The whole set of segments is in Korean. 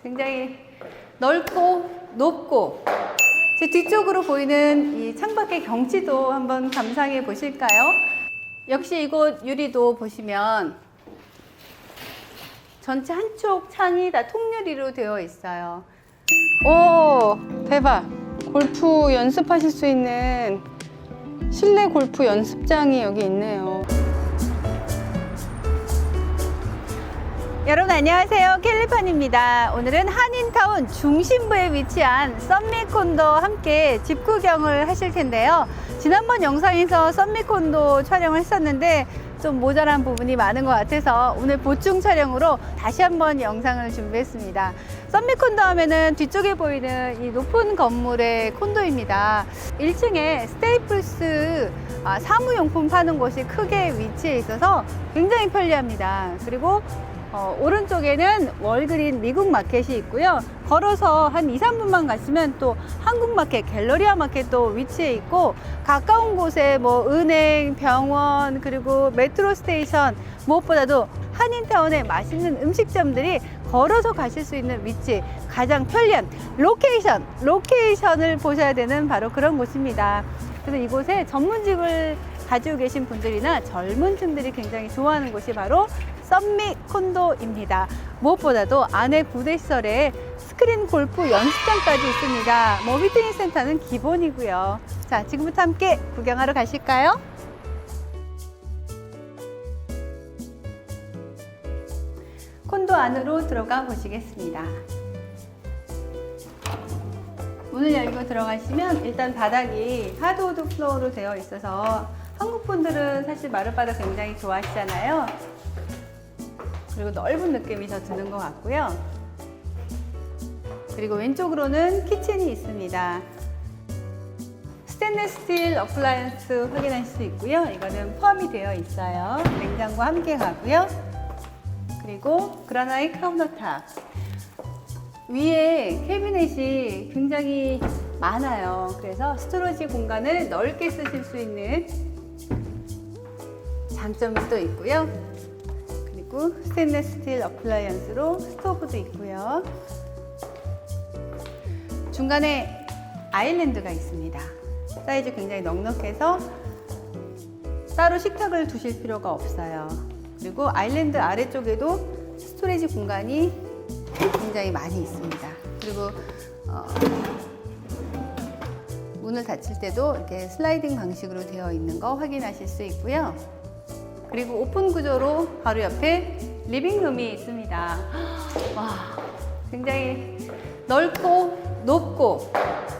굉장히 넓고 높고 제 뒤쪽으로 보이는 이 창밖의 경치도 한번 감상해 보실까요? 역시 이곳 유리도 보시면 전체 한쪽 창이 다 통유리로 되어 있어요. 오, 대박! 골프 연습하실 수 있는 실내 골프 연습장이 여기 있네요. 여러분 안녕하세요, 켈리판입니다. 오늘은 한인타운 중심부에 위치한 썸미콘도 함께 집 구경을 하실 텐데요. 지난번 영상에서 썸미콘도 촬영을 했었는데 좀 모자란 부분이 많은 것 같아서 오늘 보충 촬영으로 다시 한번 영상을 준비했습니다. 썸미콘도 하면은 뒤쪽에 보이는 이 높은 건물의 콘도입니다. 1층에 스테이플스 사무용품 파는 곳이 크게 위치해 있어서 굉장히 편리합니다. 그리고 오른쪽에는 월그린 미국 마켓이 있고요. 걸어서 한 2, 3분만 가시면 또 한국 마켓, 갤러리아 마켓도 위치해 있고, 가까운 곳에 뭐 은행, 병원, 그리고 메트로 스테이션, 무엇보다도 한인타운에 맛있는 음식점들이 걸어서 가실 수 있는 위치, 가장 편리한 로케이션을 보셔야 되는 바로 그런 곳입니다. 그래서 이곳에 전문직을 가지고 계신 분들이나 젊은 층들이 굉장히 좋아하는 곳이 바로 썸미콘도입니다. 무엇보다도 안에 부대시설에 스크린 골프 연습장까지 있습니다. 뭐 피트니스 센터는 기본이고요. 자, 지금부터 함께 구경하러 가실까요? 콘도 안으로 들어가 보시겠습니다. 문을 열고 들어가시면 일단 바닥이 하드우드 플로어로 되어 있어서 한국 분들은 사실 마룻바닥 굉장히 좋아하시잖아요. 그리고 넓은 느낌이 더 드는 것 같고요. 그리고 왼쪽으로는 키친이 있습니다. 스테인리스 스틸 어플라이언스 확인하실 수 있고요. 이거는 포함이 되어 있어요. 냉장고 함께 가고요. 그리고 그라나이트 카운터탑. 위에 캐비넷이 굉장히 많아요. 그래서 스토리지 공간을 넓게 쓰실 수 있는 장점이 또 있고요. 그리고 스테인리스 스틸 어플라이언스로 스토브도 있고요. 중간에 아일랜드가 있습니다. 사이즈 굉장히 넉넉해서 따로 식탁을 두실 필요가 없어요. 그리고 아일랜드 아래쪽에도 스토리지 공간이 굉장히 많이 있습니다. 그리고 문을 닫힐 때도 이렇게 슬라이딩 방식으로 되어 있는 거 확인하실 수 있고요. 그리고 오픈 구조로 바로 옆에 리빙룸이 있습니다. 와, 굉장히 넓고 높고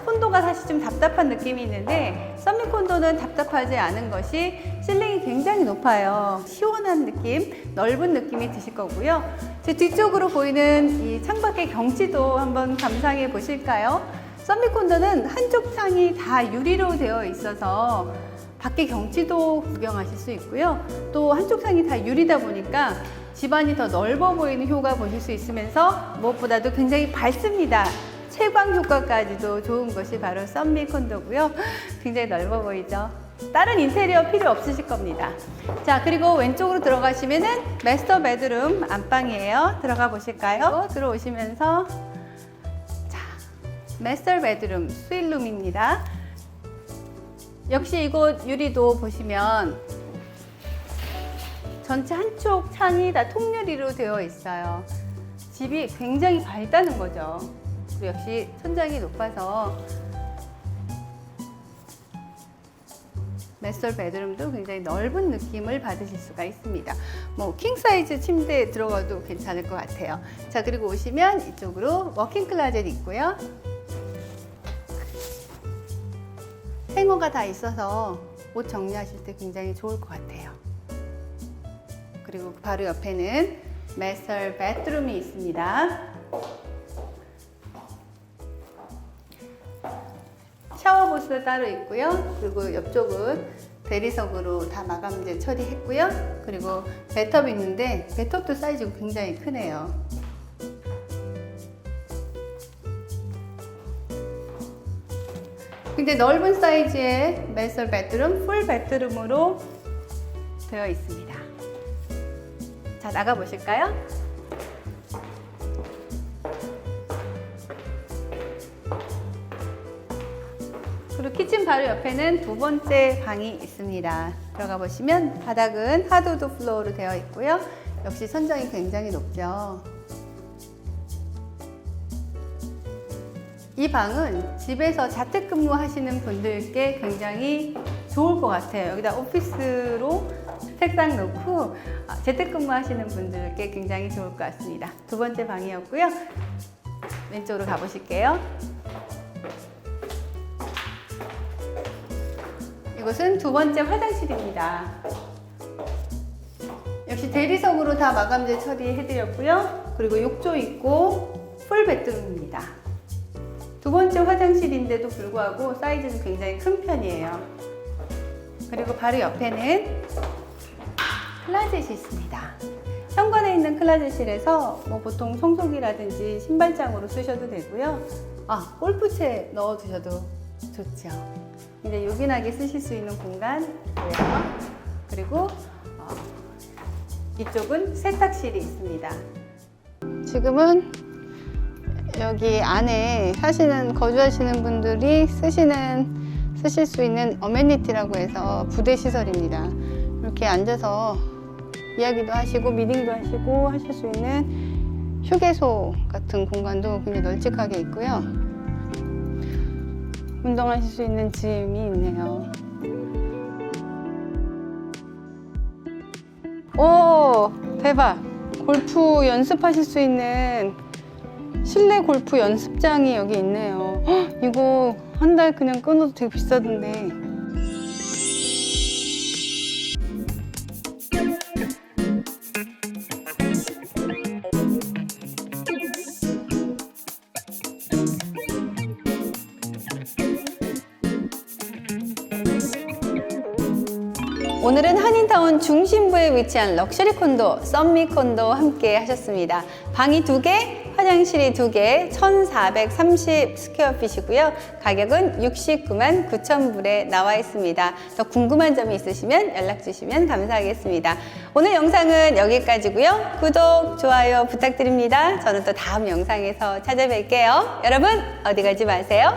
콘도가 사실 좀 답답한 느낌이 있는데 썸미콘도는 답답하지 않은 것이 실링이 굉장히 높아요. 시원한 느낌, 넓은 느낌이 드실 거고요. 제 뒤쪽으로 보이는 이 창밖의 경치도 한번 감상해 보실까요? 썸미콘도는 한쪽 창이 다 유리로 되어 있어서 밖의 경치도 구경하실 수 있고요. 또 한쪽 창이 다 유리다 보니까 집안이 더 넓어 보이는 효과 보실 수 있으면서 무엇보다도 굉장히 밝습니다. 채광 효과까지도 좋은 것이 바로 썸미콘도고요. 굉장히 넓어 보이죠? 다른 인테리어 필요 없으실 겁니다. 자, 그리고 왼쪽으로 들어가시면은 마스터 베드룸 안방이에요. 들어가 보실까요? 들어오시면서 자, 마스터 베드룸 스윗룸입니다. 역시 이곳 유리도 보시면 전체 한쪽 창이 다 통유리로 되어 있어요. 집이 굉장히 밝다는 거죠. 그리고 역시 천장이 높아서 마스터 베드룸도 굉장히 넓은 느낌을 받으실 수가 있습니다. 뭐 킹사이즈 침대에 들어가도 괜찮을 것 같아요. 자, 그리고 오시면 이쪽으로 워킹 클로젯 있고요. 행어가 다 있어서 옷 정리하실 때 굉장히 좋을 것 같아요. 그리고 바로 옆에는 마스터 베드룸이 있습니다. 샤워 부스도 따로 있고요. 그리고 옆쪽은 대리석으로 다 마감재 처리했고요. 그리고 배텁이 있는데 배텁도 사이즈가 굉장히 크네요. 굉장히 넓은 사이즈의 마스터 베드룸, 풀 베드룸으로 되어 있습니다. 자, 나가 보실까요? 그리고 키친 바로 옆에는 두 번째 방이 있습니다. 들어가 보시면 바닥은 하드우드 플로어로 되어 있고요. 역시 선정이 굉장히 높죠. 이 방은 집에서 자택근무 하시는 분들께 굉장히 좋을 것 같아요. 여기다 오피스로 책상 놓고 재택근무 하시는 분들께 굉장히 좋을 것 같습니다. 두 번째 방이었고요. 왼쪽으로 가보실게요. 이곳은 두 번째 화장실입니다. 역시 대리석으로 다 마감재 처리해드렸고요. 그리고 욕조 있고 풀 베드룸입니다. 두 번째 화장실인데도 불구하고 사이즈는 굉장히 큰 편이에요. 그리고 바로 옆에는 클로젯이 있습니다. 현관에 있는 클로젯실에서 보통 청소기라든지 신발장으로 쓰셔도 되고요. 골프채 넣어두셔도 좋죠. 이제 요긴하게 쓰실 수 있는 공간이고요. 그리고 이쪽은 세탁실이 있습니다. 지금은 여기 안에 거주하시는 분들이 쓰실 수 있는 어메니티라고 해서 부대 시설입니다. 이렇게 앉아서 이야기도 하시고 미팅도 하시고 하실 수 있는 휴게소 같은 공간도 굉장히 널찍하게 있고요. 운동하실 수 있는 짐이 있네요. 오, 대박! 골프 연습하실 수 있는 실내 골프 연습장이 여기 있네요. 이거 한 달 그냥 끊어도 되게 비싸던데. 오늘은 한인타운 중심부에 위치한 럭셔리 콘도, 썸미 콘도 함께 하셨습니다. 방이 2개, 화장실이 2개, 1,430 스퀘어핏이고요. 가격은 69만 9천 불에 나와 있습니다. 더 궁금한 점이 있으시면 연락 주시면 감사하겠습니다. 오늘 영상은 여기까지고요. 구독, 좋아요 부탁드립니다. 저는 또 다음 영상에서 찾아뵐게요. 여러분 어디 가지 마세요.